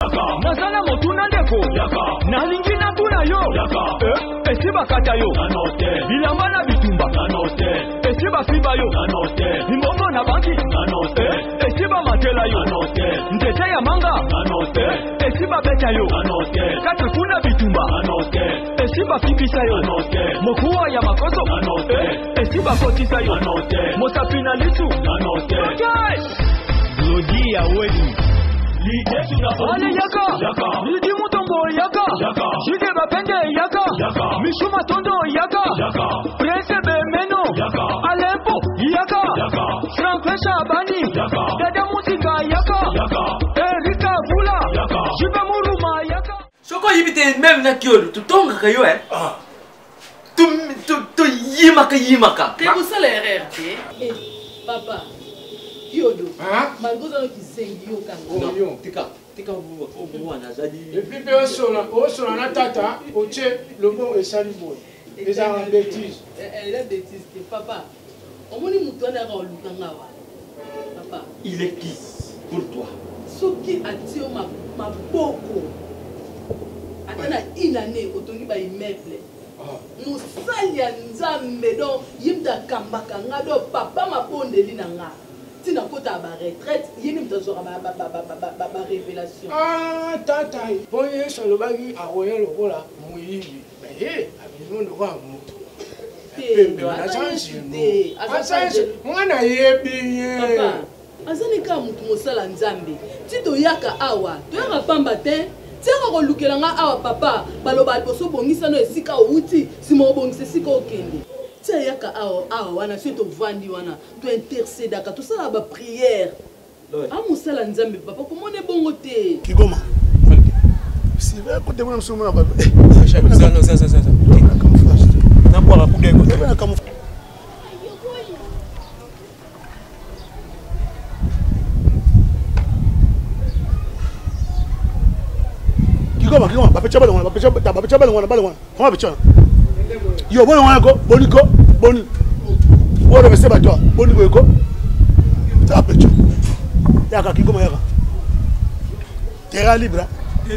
Nazala motuna ndeko nalingi natuna yo esi bakata yo bilamba na bitumba esi bafiba yo imbongo na banki esi bamatela yo nzete ya manga esi babeta yo kata kuna bitumba esi bafibisa yo mokuwa ya makoso esi bakotisa yo mosapi na lisu lodi ya wedi ale yaka lidi mutombo yaka jide bapende yaka mishuma tondo yaka prince bemeno alempo yaka frank shabani dada musika yaka erika vula jibe muruma yaka soko yibite même na kiolo tutonga kayo tu yimaka te busala RRT papa Yodo, malgré ça qui sengi yo kanga. Non, tika mwana zali. Et puis on a tata, oche le bon et salibo. Les en bêtises. Elle est bêtise papa. On moni mutu na ka olukanga wa. Papa, il est qui pour toi? Soki atio ma boko. Atana une année otongi ba immeuble. Nous salia nzambe do yimda kambaka ngado papa mapondeli na nga. Tina kota ba retraite yini mtazora ba révélation. Ah tata boye solo bagi aroya lokola muyibi mais abino ndo kwa mutu na change mwana yebi papa azani ka mutu mosala nzambe tito yaka awa to yaka pamba te tiaka kolukela nga awa papa baloba boso bongisa no esika outi simo bongisa sika okende tia yaka awa wana so to vandi wana to intercéder ka to sala ba prière amusala nzambe papa komone bongo te Kigoma si va côté moi msomo na ba ça na kwa rapuga iko Kigoma bapecha bale wana koma becha yo bone wana ko boniko boni wona bese batwa boni ko ta becha yaka Kigoma yaka terrain libre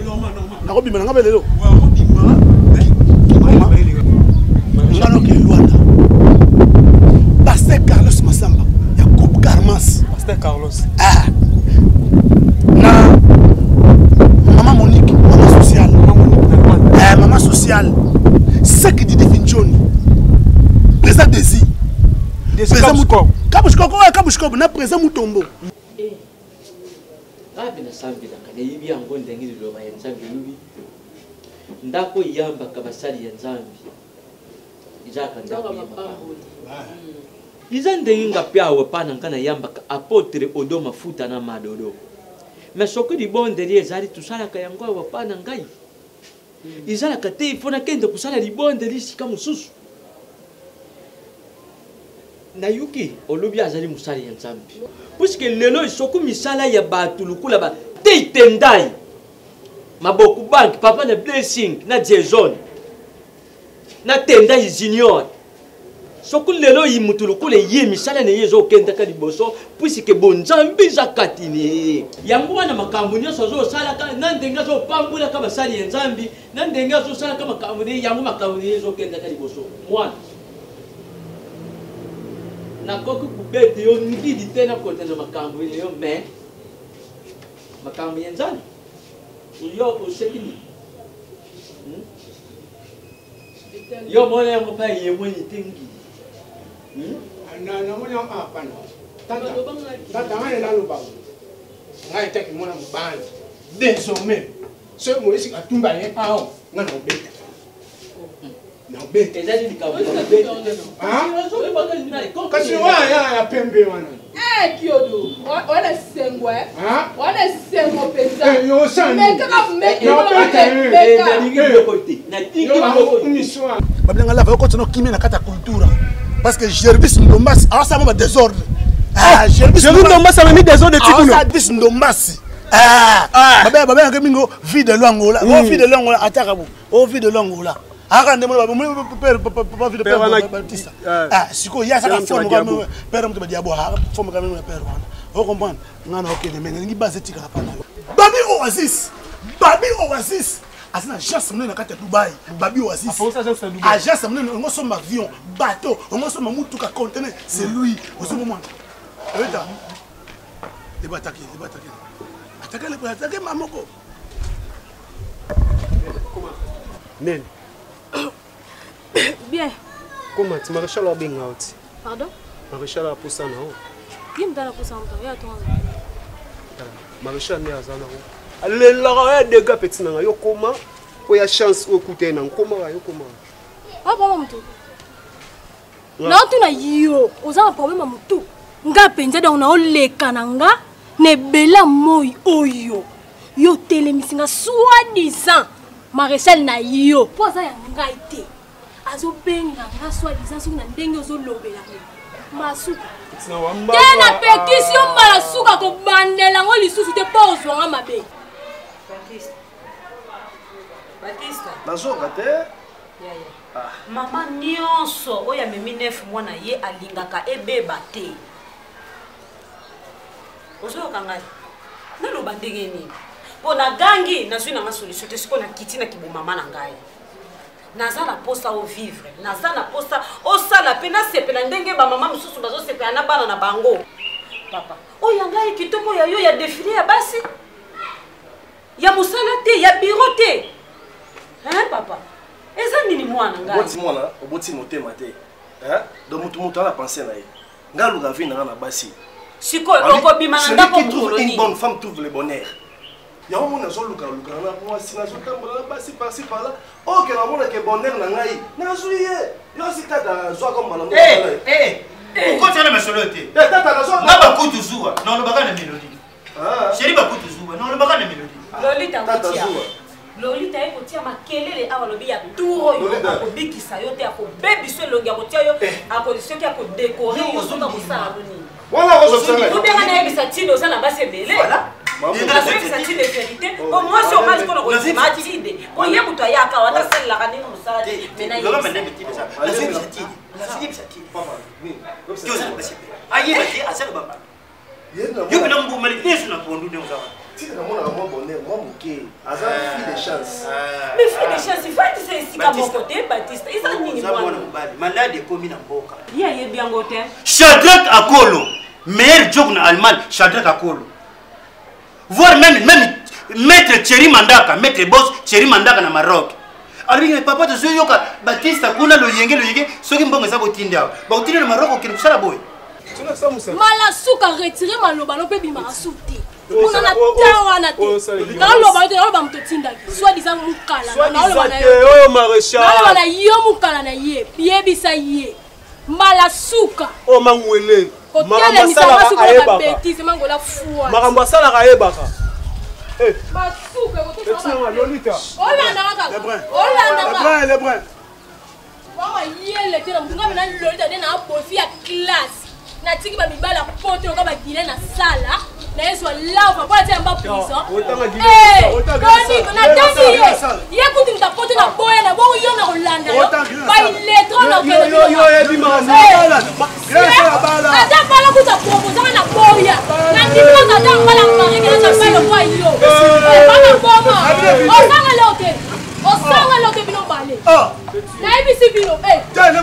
normal nako bima nga belelo ngano ke Luanda Pasteur Carlos Masamba ya Coupe Garmas Pasteur Carlos na maman Monique maman sociale c'est qui dit définition présent désir présent mutombo kabushko na présent mutombo na sambi na kana yibi yango ndengili loba ya nzambi lubi ndako yamba kabasali ya nzambi izaka ndako iza ndenga pia wapana kana yamba apotre odo mafuta na madodo mais soko di bonde li ezali tusala ka yango wapana ngai izala kate ifona kende kusala li bonde li sika mususu na yuki olobi azali musali ya nzambi puisque lelo isoko misala ya batu lukula ba tendai maboku bank papa na blessing na Jason na tendai junior soko lelo yimutu lukula ye misala ne yezo kenda ka liboso puisque bonzambi zakatini yango wana makambo nyoso zo sala ka nandenga zo pambula ka basali ya nzambi nandenga zo sala ka makambo ne yango makambo ne yezo kenda ka liboso mwana na koku kubete yo ngidi tena kote na makambo yo mais makambo yenzani yo usekini yo mona yango pa yemwe tingi na mona apana tata ngane na loba ngai teki mona mbandi désormais ce moisi atumba ye pao ngana obeta na obeta ezali likambo kasi ya pembe wana Kyodo wana sengwa wana sengo pesa yo sani babelanga lava okotino kimia na kata culture parce que Gervis Ndombasi awasa ba désordre Gervis Ndombasi a mis désordre tikuno Gervis Ndombasi babelanga kemingo vie de l'angola vie de l'angola ataka bu vie de l'angola aka ndemo papa vie de père Baptiste siko ya ça forme comme père mto diabo forme comme père wana vous comprenez ngana okende mais ngi base tika hapana babi oasis Babi Oasis. Asina agence mnene nakata Dubai. Babi Oasis. Agence mnene on somme avion, bateau, on somme mutuka conteneur, c'est lui. Au ce moment. Eta. Attaquer. Attaquer mamoko. Comment? Nen. Bien. Comment tu maréchal ou bien out? Pardon? Maréchal a poussé non. Qui me donne poussé en temps? Ya toi. Maréchal né azana. Allez là des gars petit na yo comment? Pour ya chance au côté na comment yo comment? Ah bon mtu. Na tu na yo, oza un problème mtu. Nga penza donc na oleka na nga ne bela moi oyo. Yo telemisinga soi-disant maréchal na yo. Po za ya ngai te. Azo benga nga soi-disant sur na ndenge ozo lobela. Masuka. Tena pétition malasuka ko bandela ngo lisusu te po ozwa nga mabe. Batista. Nazoka te. Mama nyonso oya memi 9 mwana ye alingaka ebeba te. Ozoka ngai. Nalo bandenge nini? Pona gangi nazwi na solution te siko na kiti na kibo mama na ngai. Naza na posa au vivre. Naza na posa au sala pena sepela ndenge ba mama mususu bazo sepela na bana na bango. Papa. Oya ngai kitoko ya yo ya défilé ya basi. Ya musala te, ya bureau te. Hein papa? Eza nini mwana ngai? Oboti mwana, oboti motema te. Hein? Donc mutu ala penser na ye. Nga luka vi na basi. Siko okobima na ndako koloni. Une bonne femme trouve le bonheur. Ya on a zo luka na moi si na zo tambola basi par-ci par-là. Oh que na mona ke bonheur na ngai. Na zuiye. Yo si tata zo comme balongo. Pourquoi tu as solo te? Tata na zo. Na ba kutu zuwa, na lo bakana melody. Ah. Chéri ba kutu zuwa, na lo bakana melody. Lolita kutia. Lolita eko tia makelele awa lobi ya turo yo akobikisa yo te akobebiso elongi akotia yo akosoki akodekore yo soka kosala nini. Voilà ressources. Ou bien on a ebisa tide oza na basi ebele. Voilà. Nazo ebisa tide vérité. Au moins si on mange kono kosima tide. Oye mutu ayaka wata salaka nini mosala te. Mena Lolo mende metide ça. Nazo ebisa tide. Nazo ebisa tide. Papa. Oui. Tu oza na basi ebele. Aye bati asala baba. Yo bina mbu mali nesu na pondu ne oza. Si tu as mon bonheur, moi bouquet, hasard fille de chance. Mais fille de chance, il faut que tu ici à mon côté, Baptiste. Et ça n'est pas malade comme une mboka. Il y a bien côté. Shadrach Akolo, meilleur job en Allemagne, Shadrach Akolo. Voir même maître Thierry Mandaka, maître boss Thierry Mandaka na Maroc. Alors papa de Zoyoka, Baptiste kuna lo yenge, soki mbongo za botinda. Ba otinda na Maroc okinsala boy. Malasuka retirer maloba no pe bima souti. On a tawana te. Na loba te loba mtotinda. Soit disant mukala. Na loba na yo. Oh maréchal. Na loba na yo mukala na ye. Biebisa ye. Malasuka. Oh mangwele. Makambo sala ka ayebaka. Bêtise mangola fou. Makambo sala ka ayebaka. Eh. Masuka ko to sala. Lolita. Olanda ka. Olanda. Les brun. Mama yele te na munga na Lolita de na bofi ya classe. Na tiki ba mibala pote ko ba dile na sala na yeso lava kwa tia mba prison koni na tani ye kuti mtapote na boya na bo yo na Holanda ba electro na yo ebi mama grâce à bala ata bala kuta proposer na boya na ndiko ata bala mari ke na bala kwa yo bala boma osanga lote osanga lote bino bale na ebisi bino tene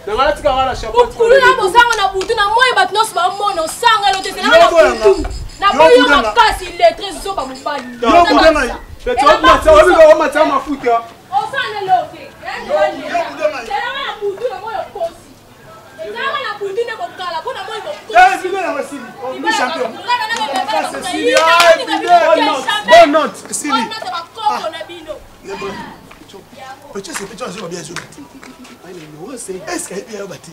moi na tika wala chapeau kulu na bosanga na butu na moi bat nos ba mono sanga lote na butu na boyo makasi lettre zo ba mubali yo kudanga petro mata mafuta osanga lote yo kudanga na butu na moyo kosi ezanga na butu ne bokala ko na moyo kosi bien na wasili on est champion bonne note Sili na bino petit c'est petit on bien joué est-ce qu'il y a bâti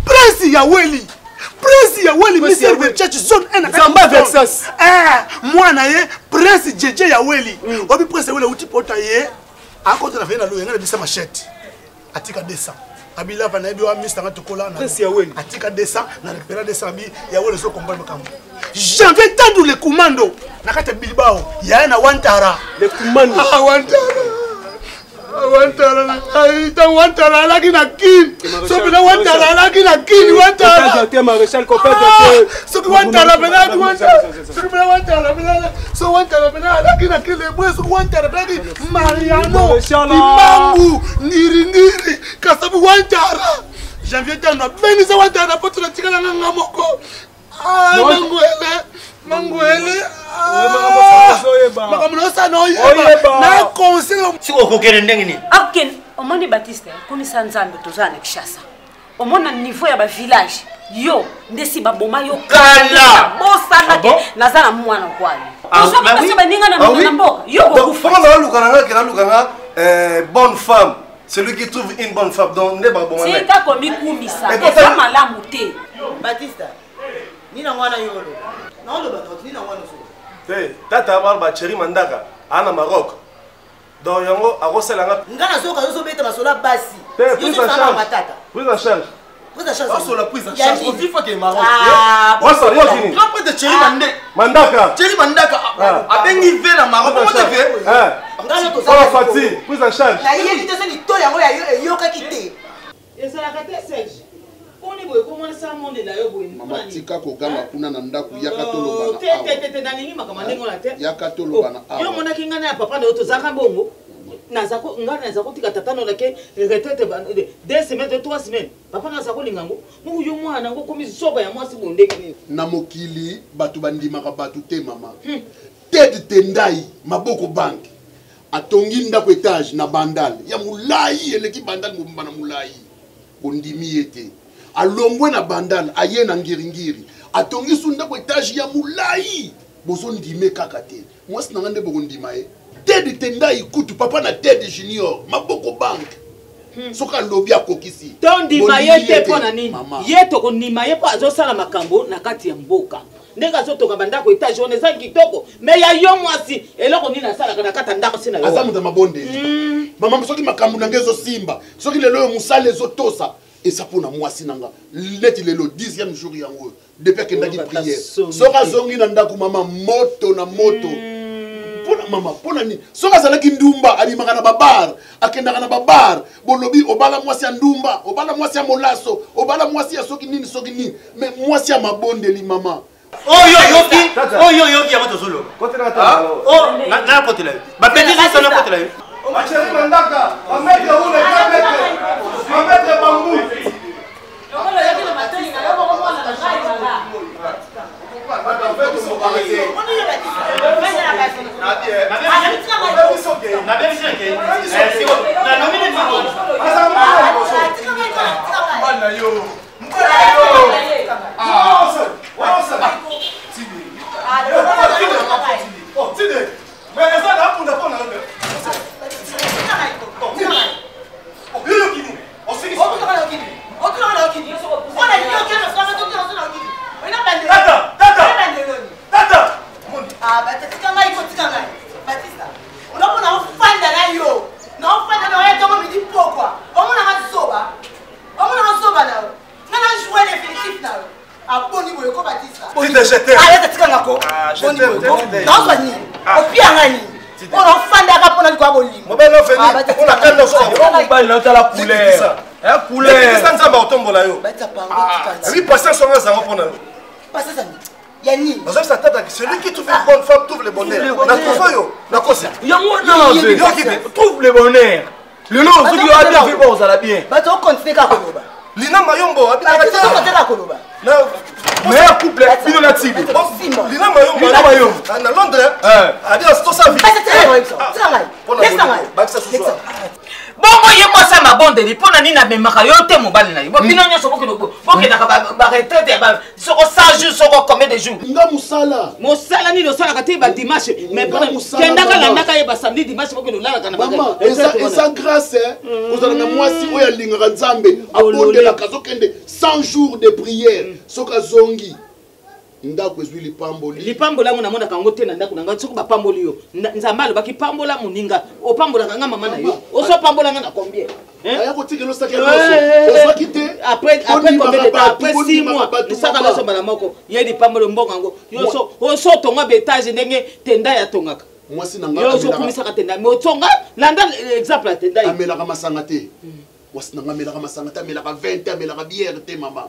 Prince Yaweli ministère de church zone 1 Zamba Vexas moi na ye Prince JJ Yaweli obi Prince Yaweli uti pota ye a contre la fin na loyenga bisa machette atika 200 abila va na bi wa ministre ngatokola na Prince Yaweli atika 200 na récupérer 200 bi Yaweli so combat makambo j'avais tendu le commando na kata Bilbao ya na Wantara le commando Wantara Wantara ita wantara laki na kin. So bina wantara laki na kin wantara. Te maréchal copain so wantara bina wantara. So bina wantara bina. So wantara bina laki na kin le boy so wantara bina Mariano. Imangu niri kasabu wantara. Janvier tano beni sa wantara poto na tikala ngamoko. Ah Manguele. Makamunosa no yeba. Na conseil. Si okokere ndenge ni. Aken, omoni Baptiste, komisa nzambe tozana Kishasa. Omona niveau ya ba village. Yo, ndesi baboma yo kala. Bosana ke nazana mwana kwali. Osoma kaseba ninga na mboka. Yo kufa. Bonne femme. Celui qui trouve une bonne femme dans ne baboma. C'est ta komi kumisa. C'est malamu te. Baptiste. Nina mwana yolo. Non le bateau, nina mwana so. Tata Barba Chéri Mandaka, ana Maroc. Donc yango akoselanga. Ngana soka zo beta basola basi. Prise en charge. Prise en charge. Prise en charge. Baso la prise en charge. On dit faut que Maroc. Ah, baso yo fini. Grand prêtre de Chéri Mandaka. Chéri Mandaka. Abengi ve na Maroc. Comment tu fais? Ngana to ça. Fati, prise en charge. Na yeli te se ni to yango ya yoka kité. Eza la kate Serge. Oni boye comment ça monde la yo boye. Mama tika ko gama kuna na ndaku yaka tolo bana. Te na ningi makamande ngola te. Yaka tolo bana. Yo mona kingana ya papa na to zaka bongo. Nazako ngana nazako tika tatano lake retraite 2 semaines 3 semaines. Papa nazako lingango. Mu yo mwana ngo komi soba ya mwasi bondeke ni. Na mokili batu bandima ka batu te mama. Tete tendai maboko bank. Atongi ndako etage na bandal. Ya mulai eleki bandal mo mbana mulai. Bondimi ete. Alongwe na bandal aye na ngiringiri atongi sunda ko etage ya mulai bozo ndime kaka te mwasi nanga nde boko ndima e Ted tendai kutu papa na Ted Junior maboko bank soka lobi akokisi to ndima ye te pona nini ye to ko ndima ye po azosala makambo na kati ya mboka ndenge azotoka bandako etage on eza kitoko me ya yo mwasi eloko nini asala kana kata ndako sina yo azamu za mabonde mama soki makambo na ngezo simba soki lelo yo musale ezotosa et ça pour moi sinanga leti lelo 10e jour yango depuis que ndaki prière soka zongi na ndaku mama moto na moto pona mama pona ni soka zalaki ndumba alimaka na babar akendaka na babar bolobi obala mwasi ya ndumba obala mwasi ya molaso obala mwasi ya soki nini mais mwasi ya mabondeli mama oyo yoki ya moto solo kotela ta na kotela ba petit ça na kotela Chéri Mandaka amete ule amete bambu celui qui trouve une bonne femme trouve le bonheur. Trouve le bonheur. Le nom, ceux qui ont bien fait, ça va bien. Lina Mayombo, meilleur couple, Bino Natsig. Lina Mayombo, à Londres, a dit à Stosa vie. Bongo ye moi ça ma bonde li pona ni na memaka yo te mobali na yo bino nyoso boke na ba retraite ba soko 100 jours soko combien de jours nga musala ni lo sala kati ba dimanche mais pona kenda kala ndaka ye ba samedi dimanche boke no lala kana ba mama esa grâce kozala na mwasi oya lingaka nzambe abondela kazokende 100 jours de prière soka zongi ndako ezwi lipamboli langu namona kango te na ndako nanga soko bapamboli yo nzamba alobaki pambola moninga opambola kanga mama na yo osopambola nga na combien aya kotikelo saki nyonso ozwaki te après combien de temps après 6 mois lisaka loso bala moko ye lipamboli mbongo yango yoso oso tonga betage ndenge tenda ya tongaka Moi si yo zo kumisa katenda mo tsonga landa exemple atenda amela ka masanga te moi si nanga mela ka masanga te amela ka 20 amela ka bière te mama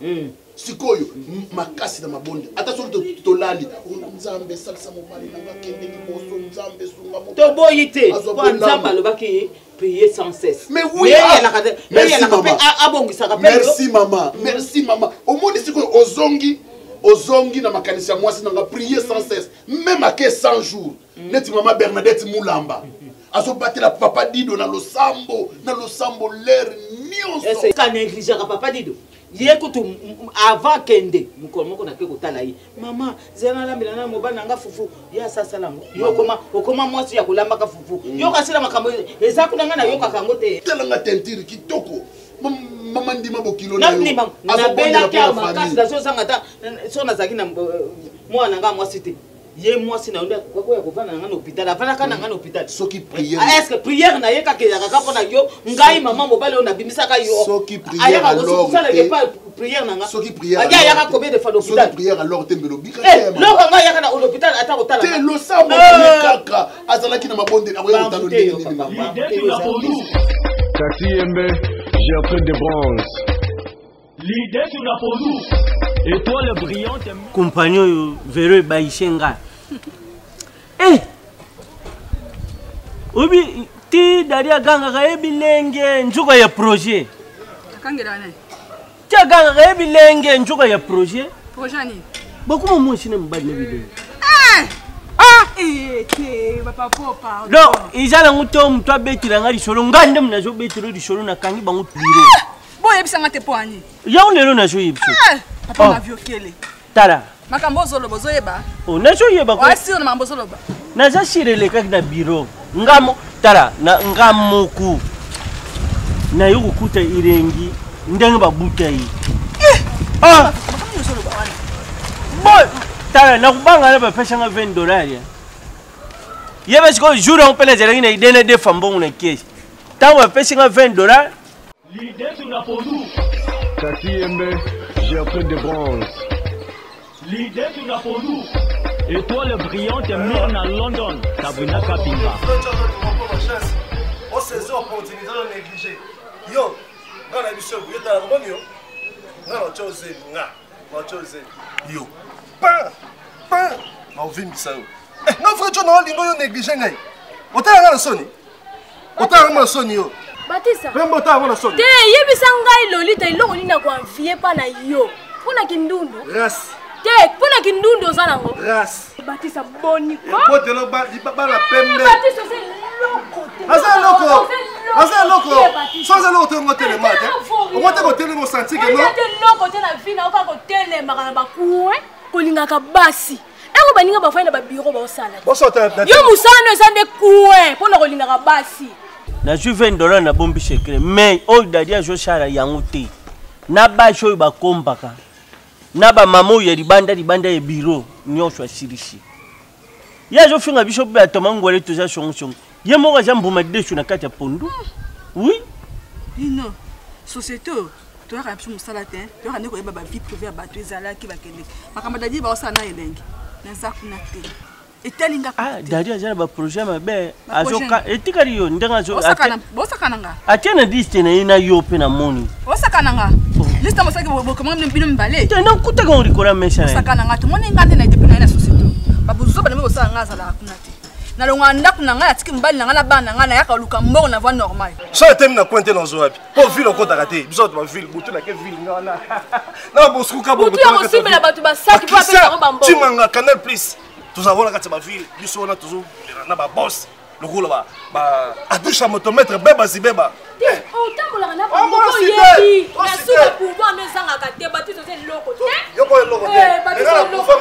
sikoyo makasi na mabonde ata so to lali nzambe salsa mo mali nanga kende ki boso nzambe sunga mo to boyite kwa nzamba lo baki prier sans cesse mais oui merci maman au moins sikoyo ozongi na makanisa moi si nanga prier sans cesse même à 100 jours neti mama Bernadette Moulamba azo batela papa Dido na losambo l'air nyonso est-ce ka négliger papa Dido yekutu avant kende moko na ke kotala yi mama zena lambela na mobana nga fufu ya sasa lango yo koma mwasi ya kulamba ka fufu yo kasila makambo eza kunanga na yo kakango te telanga tentiri kitoko mama ndima bokilo na yo na bela ka makasi da so sangata so na zaki na mwana nga mwasi te ye mwasi na onda kwa kuvana nga na hôpital afana kana nga na hôpital soki prière est-ce que prière na ye ka ke ya ka pona yo ngai mama mobale ona bimisa ka yo soki prière alors ça ne pas prière na nga soki prière ya ya ka combien de fois l'hôpital soki prière alors tembelo bika lo nga ya kana l'hôpital ata kotala te lo sambo kaka azalaki na mabonde na boyo kotalo nini mama Kati Yembe Gertrude de bronze. L'idée sur la peau étoile brillante. Compagnon Vero Baïchenga. Eh! Obi ti daria ganga ga bilenge njuga ya projet. Kangela ne. Ti ganga ga bilenge njuga ya projet. Projet ni. Bakuma mo shine mbali na bilenge. Papa popa. No, izala nguto mtu abetira ngari solo ngande mnazo betiro di solo na kangi bangu biro. Boye bisanga te poani. Ya lelo na zo yibso. Papa na viokele. Tara. Makambo zolo bozo yeba. Oh, na zo yeba ko. Wasi na mambo zolo ba. Na za shirele kaki na biro. Ngamo tara na ngamuku. Na yuko kuta irengi ndenge babuta yi. Makambo zolo ba wani. Boy, tara na kubanga na bapesha nga $20 ya. Yeba siko jura mpena zerangina idene de fambongo na keshi. Tango bapesha nga $20. L'idée sur la peau. Kati Yembe Gertrude de bronze. L'idée sur la peau. Étoile brillante Myrna London. Sabrina Kapimba. On saisit l'opportunité de négliger. Yo, on a vu ça, vous êtes à la bonne yo. On a choisi, on a choisi. Yo, pas, on vit ça. Non, frère, tu n'as pas négligé. On t'a la sonné. On t'a la sonné. Batisa. Rembo ta wana sonné. Te yebisa ngai lolita iloko nina kwa vie pa na yo. Pona kindundu. Ras. Te pona kindundu zanango. Ras. Batisa boni ko. Bote lo ba di ba la pembe. Batisa c'est loko. Asa loko. Sans loko te ngote le mat. O ngote ko tele mo senti que non. Te loko te na vie na ko tele makana bakuwe. Kolinga ka basi. Eko baninga bafanya ba bureau ba osala. Yo musano ezande kuwe pona kolinga ka basi. Na ju $20 na bombi shekere mais o dadia jo shara yangu te na ba shoy ba kombaka na ba mamo ya libanda ya biro nyosho ashirishi ya jo finga bishop ba tomangwele toza shongshong ye mo ga jambuma deshu na kati ya pondu oui non société to ka psu musala te to ka ne ko ba vie privée ba to ezala ki ba kende makamba dadi ba osana elengi na zakuna te etelinga dadia jana ba projet mabe azoka etikari yo ndenga zo bosakana nga atena liste na ina yo pe na moni bosakana nga liste mo saki bo comment bino mbale te na kutaka ngorikola mesha na bosakana nga to moni ngande na depuis na société babuzo ba me bosala nga zala kuna te na longa ndaku na nga atiki mbali na nga na bana nga na yaka luka mbongo na voie normale so etem na kwente na zo wapi po ville ko takate biso to ba ville butu na ke ville nga na bosu ka bo butu ya osibela batu basaki po apesa ngo bambo timanga Canal Plus tous avons la carte ma ville biso on a toujours na ba boss le gros là ba adusha motomètre beba si beba oh tambola na ba moko yebi na suka pouvoir ne sanga ka te batu c'est loko te yo ko loko te batu c'est loko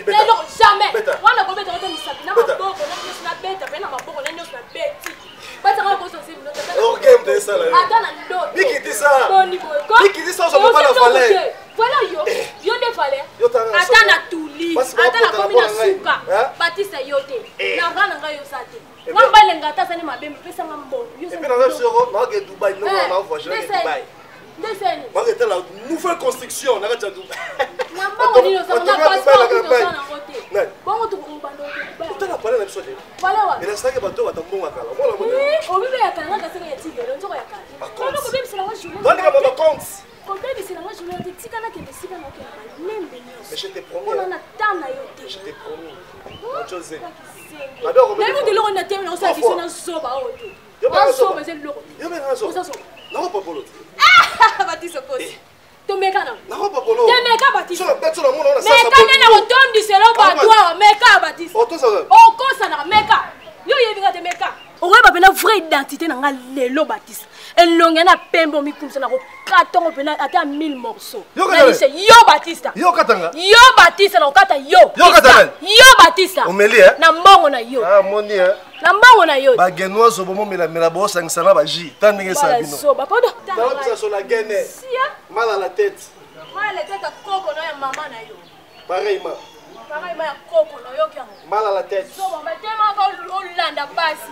te loko jamais wana ko beta ko misabi na maboko na nyos na beta pe na maboko na nyos na beti bata ko so sim no tata OK me ça là atana ndo biki ti ça boni boy ko biki ti ça so pas la valeur voilà yo de valeur atana tuli atana komina suka batisa yote na ngana ngayo sate wamba lenga tasa ni mabembe pesa ngambo yo et puis dans sur na ke Dubaï no na voyage Dubaï deseni on est la nouvelle construction na ka Dubaï na mbango ni yo sa na passeport to sana ngote bongo to kumbando Dubaï pale na biso te. Voilà wa. Ina saki bato batambonga kala. Mona mona. Obibe ya kala ngaka seka ya tigelo nzoko ya kala. Kono ko bebisela wa journée. Bani ka baba compte. Ko bebisela wa journée te tika na kende sika na kende lembe nyos. Mais je t'ai promis. On a tana yo te. Je t'ai promis. Chose. Adoro mais vous de l'on a terminé on s'est dit na soba oto. On soba c'est loko. Yo mais razo. Na ko popolo. Ah batiso kosi. Tomeka na. Na ko popolo. Tomeka batiso. So peut-être na mona na sasa. Meka na rotondi selo batwa meka batiso. Oto ça. Okosa na meka. Yo yevinga te meka. Owe ba pena vraie identité na nga lelo batiso. Elonge na pembo mikumsa na ko katongo pena ata 1000 morceaux. Yo Batista. Yo katanga. Yo Batista na kata yo. Yo katanga. Yo Batista. Omeli na mbongo na yo. Ah moni na mbongo na yo. Ba genoa zo bomo mela bo sangsana ba ji. Tandenge sa bino. So ba podo. Tala bisa sur la gaine. Mal à la tête. Mal à la tête à coco na ya maman na yo. Pareillement. Pareillement ya coco na yo kyango. Mal à la tête. So ba tema ko Hollanda basi.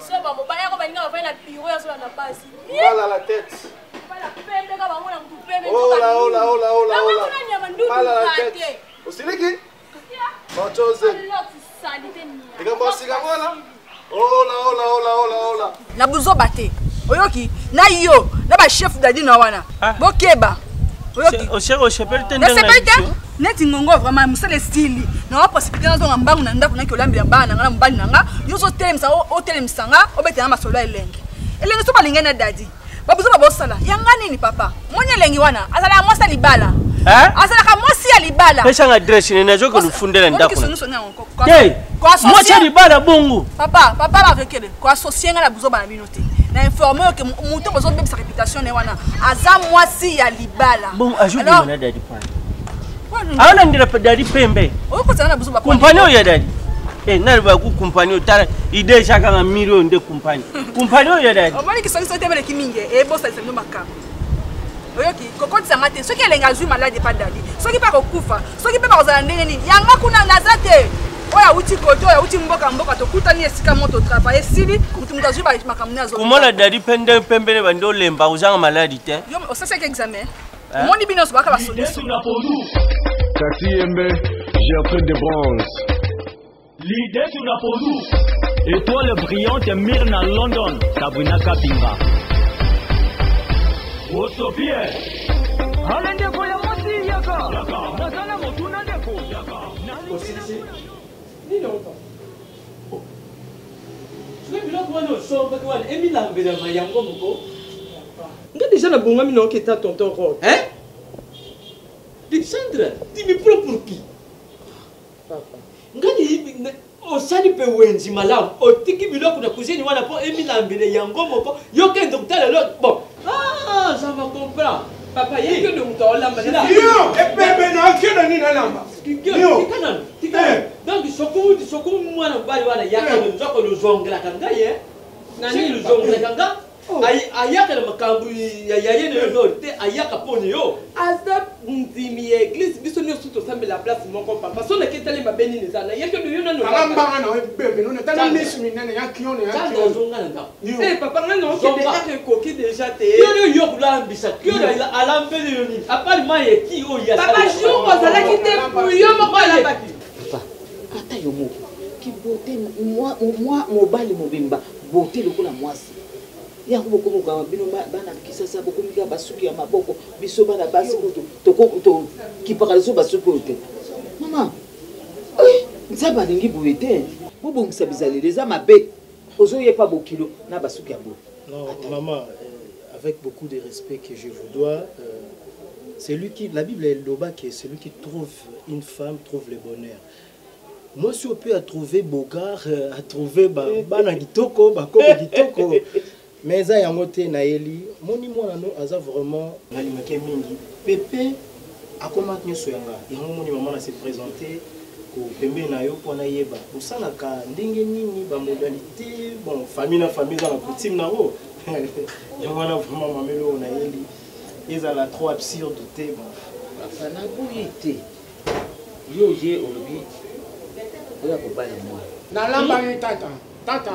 So ba mo ba ya ko ba ninga ba na bureau ya Hollanda basi. Mal à la tête. Oh là, oh là, oh là, oh là, oh là. Mal à la tête. Osiliki? Bon chose. Diga bosi ga wala. Oh là, oh là, oh là, oh là, oh là. Na buzo bate. Oyoki, na yo, na ba chef dadi na wana. Bokeba. Oyoki. O chef o chapelle tendanga. Na sepelta? Neti ngongo vraiment musale style. Na wa possibilité na zonga mbangu na ndako na kiolambira bana na mbali nanga. Yozo telemsa o telemsanga obetana masolo elenge. Elenge so balingana dadi. Babuzo babosala. Yanga nini papa? Mwenye lengi wana. Azala mwasa libala. Azala ka mwasi ya libala. Pesa nga dress ni nazo ko lufundela ndako. Hey, mwasi libala bongo. Papa ba vekele. Ko associer nga la buzo bana binote. Na informer que muto bozo bebe sa réputation ne wana. Aza mwasi ya libala. Bon, ajoute na dadi pa. Aona ndira pa dadi pembe. Oko tsana buzo ba. Compagnon ya dadi. Nari ba ku compagnon tara ide shaka nga million de compagnon. Compagnon ya dadi. Omani ki soli tebele ki minge e bosa semno makamba. Oyoki kokoti sanga te soki elenga zui malade pa dadi. Soki pa kokufa, soki pe ba kozala ndenge nini. Yanga kuna nazate. Oya uti koto, oya uti mboka to kutani esika moto travailler sili, mutumta zui ba makamuna zo. Kumola dadi pembele bando lemba uzanga malade te. Yo o sasa ke examen. Moni bino so baka ba solution. Kasiembe, Gertrude de Bronze. L'idée sur la Podou. Étoile brillante Myrna London. Sabrina Kapinga. Otopie. Alende koya mosi yaka. Nasana motuna ndeko. Osisi. Ni non pas. Tu veux bien voir le son parce que Emi lambela mayango moko. Nga déjà na bonga mino ki ta tonton Rod. Hein? Alexandra, dis-moi pour qui? Papa. Ngani osali pe wenzi malamu otiki biloko na kuzini wana po emilambele yango moko yoke docteur le bon ça va comprendre papa yeke de muta olamba yo epebe na kena ni na lamba yo donc sokumu mwana bali wana yaka nzoko luzongela kanga ye nani luzongela kanga ayaka na makambu ya yene yo te ayaka poni yo asa ndimi église biso nyo suto sambe la place moko papa so na ketale mabeni ne sana yeke do yo na no kamba na bebe no tana misu ni nene ya kione ya kione zonga nda eh papa ngana o ke déjà koki déjà te yo kulambisa kione alambele yo ni apart maye ki o ya papa jour kozala ki te yo moko la baki papa ata yo mo ki beauté moi mobali mobimba beauté lokola mwasi yango bokomo kwa bino bana kisasa bokomi ka basuki ya maboko biso bana basi to kipakaliso basuki ote mama nzaba lingi boete bobongisa bizaleli eza mabe ozoye pa bokilo na basuki ya bo. Non maman, avec beaucoup de respect que je vous dois, c'est lui qui, la Bible est le bas qui est celui qui trouve une femme trouve le bonheur. Moi si on peut à trouver Bogart, à trouver bana kitoko, bakoko kitoko. Mais ça yango te na eli moni mwana no aza vraiment ngalimake mingi pepe akoma nyoso yanga yango moni maman na se présenter ko pembe na yo pona yeba osala ka ndenge nini ba modalité bon famille na famille za na coutume na ro yango na vraiment mamelo na eli ezala trop absurde te bon afana boyete yo je olobi oya ko bala moi na lamba ni tata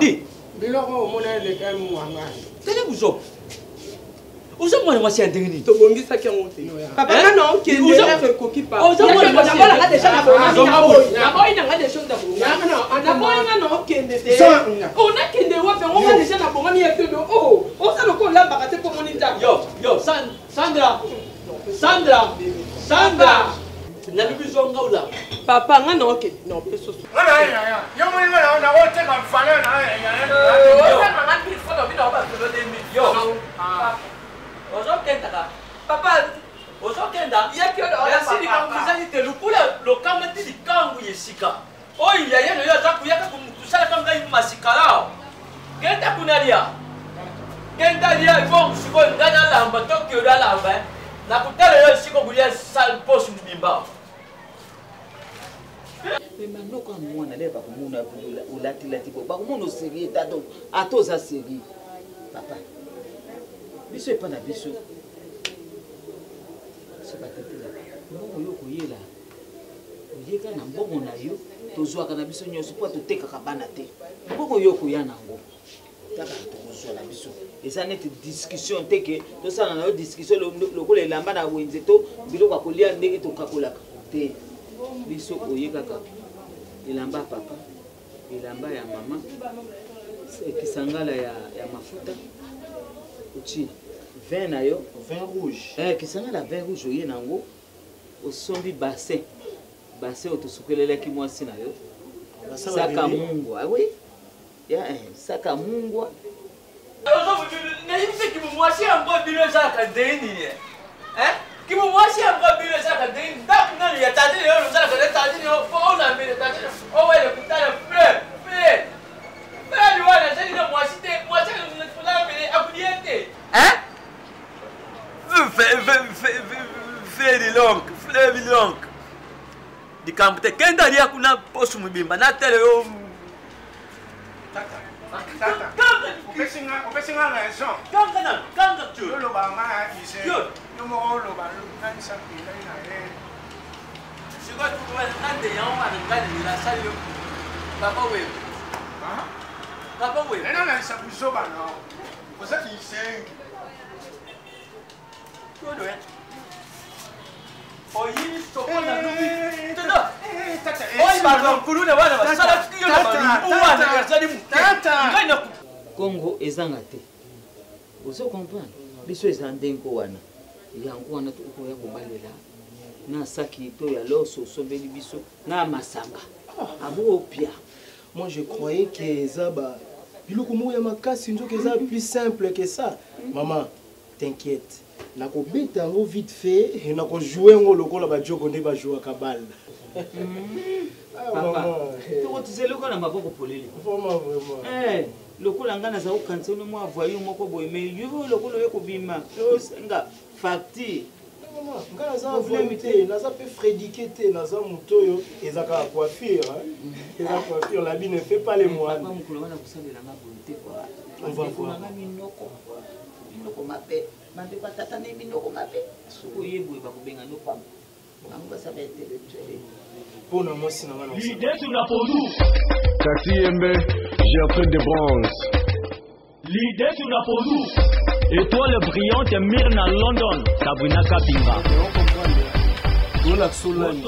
biloko omona le kemu anga tele buzo Oza mwana mwasi ndenge nini? Tobongisaki yango te. Papa nga na okende na rekoki pa. Oza mwana mwasi. D'abord nga déjà na bonga. D'abord nga des choses d'abord. D'abord nga na okende te. On a kende wapi on va déjà na bonga mi ekende. Oh, oza loko la bakate pour mon inda. Yo, Sandra. Sandra. Na bibizo ngaula. Papa nga na okende. Non, peso. Ya. Yo mo ngala na wote ka mfana na ya. Oza mama bi foto bi na ba tolo de mi. Yo. Ozokenda papa ozokenda yasili kamuzani te lukula lokamba ti likangu yesika oyo yayeno yo aza kuyaka kusala kanga masikala kenda kunalia kenda lia bon siko ngana lamba tokyo da lamba na kutala yo siko kulia sal post mbimba manoko mwana leba kumuna ulati bo bakumuna oseri tato atoza seri papa biso epa na biso sebatetela mbongo yo koyela oyeka na mbongo na yo tozwaka na biso nyonso mpo totekaka bana te mbongo yo koya nango kaka tokozwa na biso eza neti discussion te ke tosala na yo discussion lokola elamba na wenze to biloko ya kolia ndenge tokakolaka te biso oyekaka elamba ya papa elamba ya mama kisangala ya mafuta uchi vin na yo vin rouge kisanga la vin rouge oye nango osombi bassin otosukelelaki mwasi na yo saka mungwa oui saka mungwa nayibise kimumwasi yango bino ezalaka ndenge nini kimumwasi yango bino ezalaka ndenge nini ndako nano ya tadini oyo ozalaka nde tadini olambele tadini owele kutala ple wana zalina mwasi te mwasi olambele akulie te Flevi long. Di kampu te kenda dia kuna posu mubimba na tele yo. Tata. Opesinga na eso. Kanga tu. Yo lo ba nga ise. Yo mo lo ba na isa pila ina e. Sigo tu ba ande ya o ma ngani ni la sali yo. Papa we. Papa we. Na isa buso ba no. Osa ki ise. Todo é. Oyi sokona nubi. Tata. Oyi ba kuluna wana basala tiyo na wana yazali mu. Tata. Congo ezanga te. Ozo comprendre. Biso ezandengo wana. Yango wana to ko ya kobalela. Na saki to ya loso sobeli biso na masanga. Abo opia. Moi je croyais que Zaba biloko mo ya makasi nzoka eza plus simple que ça. Maman, t'inquiète. Nako beta ngo vite fait et nako jouer ngo lokola ba joko nde ba jouer ka balle. Papa, to tizelo kana maboko polele. Vraiment. Lokola ngana za ukanse no mwa voyou moko boye mais yo lokola yo kobima. Yo nga facture. Ngana za voyou naza pe Fredike te naza mutoyo ezaka coiffure eza coiffure la vie ne fait pas les moines. Papa mukolo wana kusalela nga bonté quoi. On va voir. Minoko mabe. Mande kwa tata ne minoko mabe. Soko yebo ba kubenga no pam. Anga sa ba intellectuel. Pona moi sina wana. L'idée sur la Podou. Taxi Mbe, Gertrude de Bronze. L'idée sur la Podou. Étoile brillante Myrna London. Sabrina Kapinga. Dola Solani.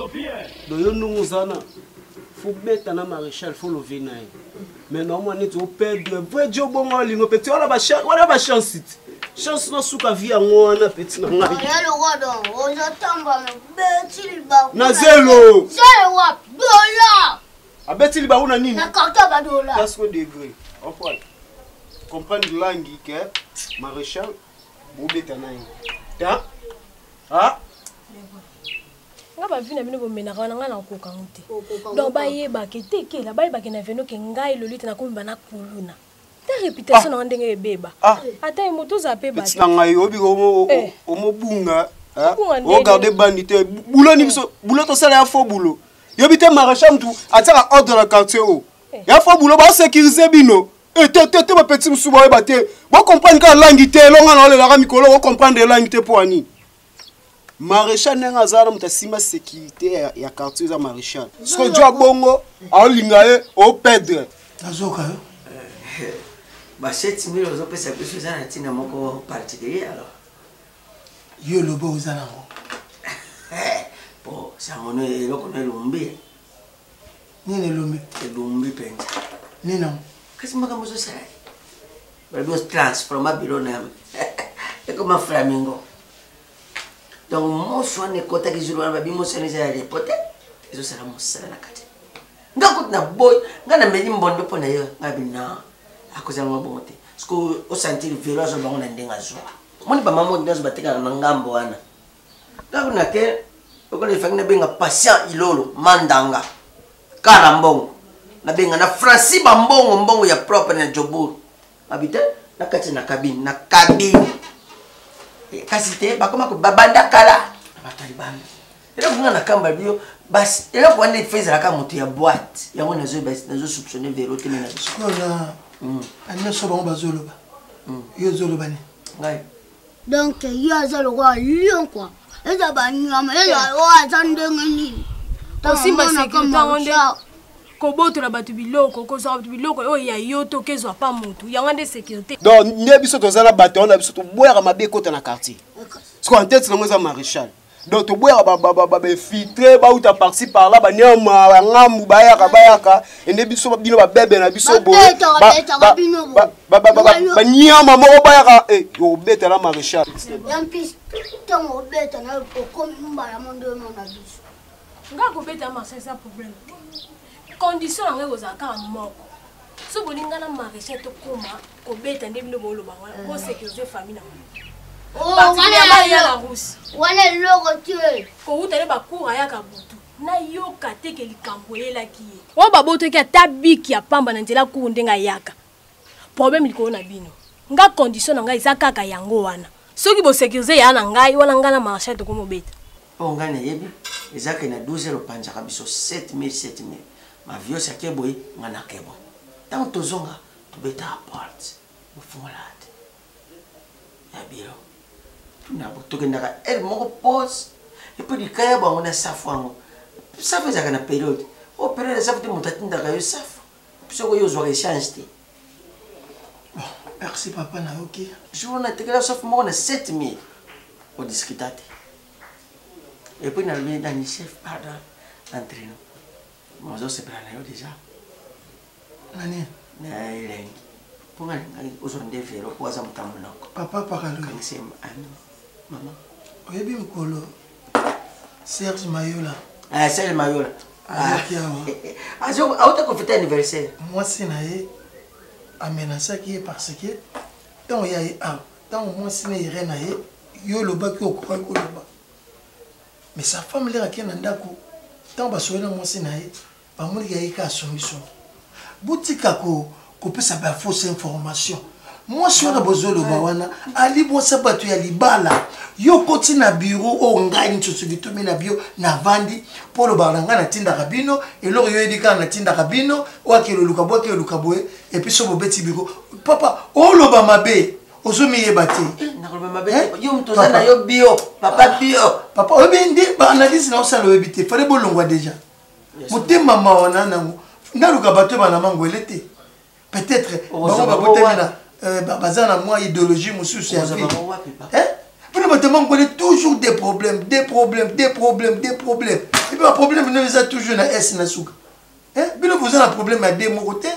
Doyo nunguzana. Faut beta na maréchal faut lever naï. Mais normalement ni tu perdre vrai Dieu bon lingo petit wala ba chance. Chance na suka via ngona petit na ngai. Ya lo godo, ozo tamba me beti liba. Na zelo. Zelo wa dola. A beti liba una nini? Na karta ba dola. Parce que degré. En point. Comprendre langue que maréchal bo beta naï. Ta? Ah? nga bavi na bino bomenaka wana nga na kokoka ngo te donc bayebaka etekela bayebaka na veno ke ngai lolite nakomiba na kuluna ta réputation na ndenge ebeba ata moto oza pe bati na ngai obika omobunga ogarde bandi te bulo ni biso bulo tosala ya faux bulo yobi te maréchal mtu atiaka ordre na quartier o ya faux bulo baosécurize bino te bapeti mosusu bayeba te bocomprendre kaka langi te elonga na olelaka mikolo bocomprendre langi te mpo ani maréchal ndenge azala moto asimba sécurité ya quartier eza maréchal soki ojwa bongo aolinga ye opedre azoka yo ba 7000 ozopesa biso eza na ntina moko particulier alors yo lobo oza nango po sango no eloko no elombi nini elombi penza nini nango kasi makambo zosala balobi transforma bilo na ekoma flamingo donc moso wana ekotaki zulu wana babi moso wana eza ya repote ezosala mosala na kati nga kuti na boy nga na meli mbondo mpo na yo nga bina akozala mabongo te parceke osantiri velo azo bango na ndenge azwa moni bamama nyonso batekaka na ngambo wana nga kuna ke okona efangi nabenga patient ilolo mandanga kala mbongo nabenga na franci mbongo ya propre na joburu abite na kati na kabine kasi te bakoma ko babanda kala abatalibana ela kunga na kamba bio basi ela kwande ifezela ka moto ya boîte yango nazo soupçonner vero te mena kona ani so bango bazoloba yo zoloba ni ngai donc yo azaloba lion quoi eza banyama eza oaza ndenge nini osimba sécurité onde kobotola bato biloko kozwa bato biloko oyo ya yo to kezwa pa motu yango nde sécurité donc nde biso tozala bato wana biso toboyaka mabe ekota na quartier parce qu'en tête nango eza maréchal donc toboyaka bafiltre bauta parci par là banyama bangambu bayaka ende biso bino babebe na biso boye banyama moko bayaka obetela maréchal ntango obeta na okomi mbala mondono na biso nga kobeta marché eza problème condition yango ekozala kaka moko so bolinga na maréchal tokoma kobeta nde bino booloba wana bosécurité famille na particulièrement ya la rousse wana eloko te kowuta nde bakour ayaka butu nayoka te ke likambo eyelaki ye oyo babotoki ata biki ya pamba na nzela kour ndenge ayaka problème likolo na bino nga condition na ngai eza kaka yango wana soki bosécurité ya na ngai wana ngai na maréchal tokomobeta mpo ngai nayebi ezaka na 12 heures opanzaka biso 7000 mavio sake boye nga nake boye ntango tozonga tobeta aparte bofungola te ya biro tokendaka ere moko pose epuis likaya bango na safu yango safu ezalaka na période o période ya safu te moto atindaka yo safu soko yo ozwaka échange te merci papa nayoki jour natekela safu moko na 7000 odiskita te epuis nalobi nani chef pardon entre nous mozosepela na yo déjà nani na elengi mpo nga ozwa nde vero po aza motambo noko papa pakalokanisi mama oyebi mokolo Serge Mayola Serge Mayola ayaki awa auta kofete anniversaire mwasi na ye amenasaki ye parce que ntango ya ye awa ntango mwasi na ere na ye yo olobaki okokaki koloba mais sa femme lere ake na ndako ntango basoye na mwasi na ye bamoniki ayeki asongisongi botika kopesa bafausse information mwasi wana bozoloba wana alibwasa bato ya libala yo koti na bureau oyo ngai nisusu bitomi na bio navandi mpo olobaka na ngai natindaka bino eloko yo yebi kaka natindaka bino oakeloluka boye akeloluka boye epui so bobeti bureau papa oloba mabe ozomiyeba te papa oyebi nde baanalyse na osala oyebi te fale bolongwa deja motema mawa na nango ndaluka bato banamango ele te peut-être bango babotemina baza na mwa idéologie mosusu ya vie mpona bato mangole toujours des problèmes et puis baproblème no eza toujours na s na suka bino boza na problème ya de moko te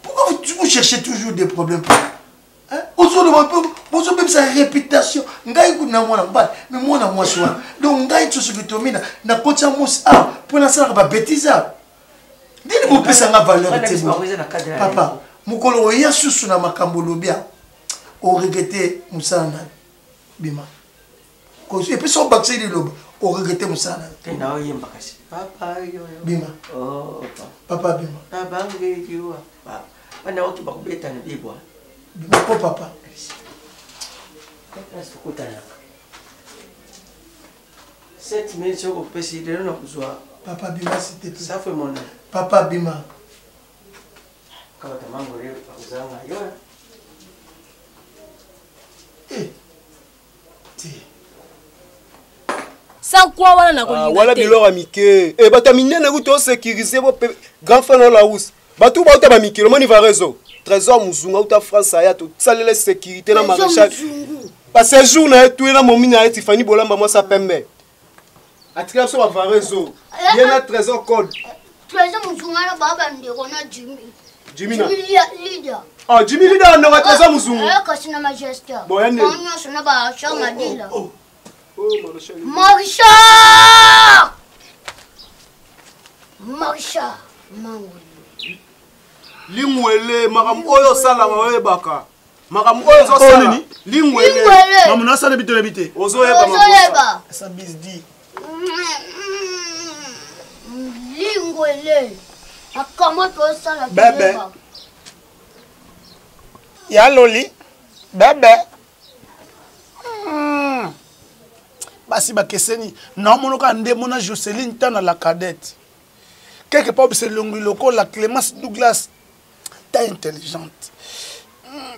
pourquoi vous cherchez toujours des problèmes ozobebisa réputation ngai kuna mwana mobali mais mwana mwasi wana donc ngai sosoki tomina nakoti ya mosi awa mpo nasalaka babétise awa ndini bopesanga valeur te papa mokolo oya susu na makambo olobi awa oregrete mosala nani bima epui so obakisi liloba oregrete mosala nani bima papa bima bima po papa papa bima s'il te plaît papa bima sans quoi wana na kolinga wala biloko mike bato minene kuto osécuriser bo grand frère na la rousse bato bauta ba mikilo moni va réseau trésor muzunga uta France aya to salela sécurité na maréchal Parce que jour na tout na momi na Tiffany Bolamba moi ça pembe. Atika so va réseau. Il y a un trésor code. Trésor muzunga na baba ndeko na Jimmy. Jimmy na. Leader. Ah Jimmy leader no trésor muzunga. Kasi na majesté. Boyane. On sona ba changa dila. Oh Marisha. Marisha. Mango. Lingwele makambo oyo sala wa baka. Makambo oyo zo sala. Lingwele. Mamu na sala bite. Ozoyeba. Ça bisdi. Lingwele. Akama to sala bebe. Ya loli. Bebe. Basi bakeseni na monoka ndemona Jocelyne tana la cadette. Quelque part c'est longi loko la Clémence Douglas ta intelligente.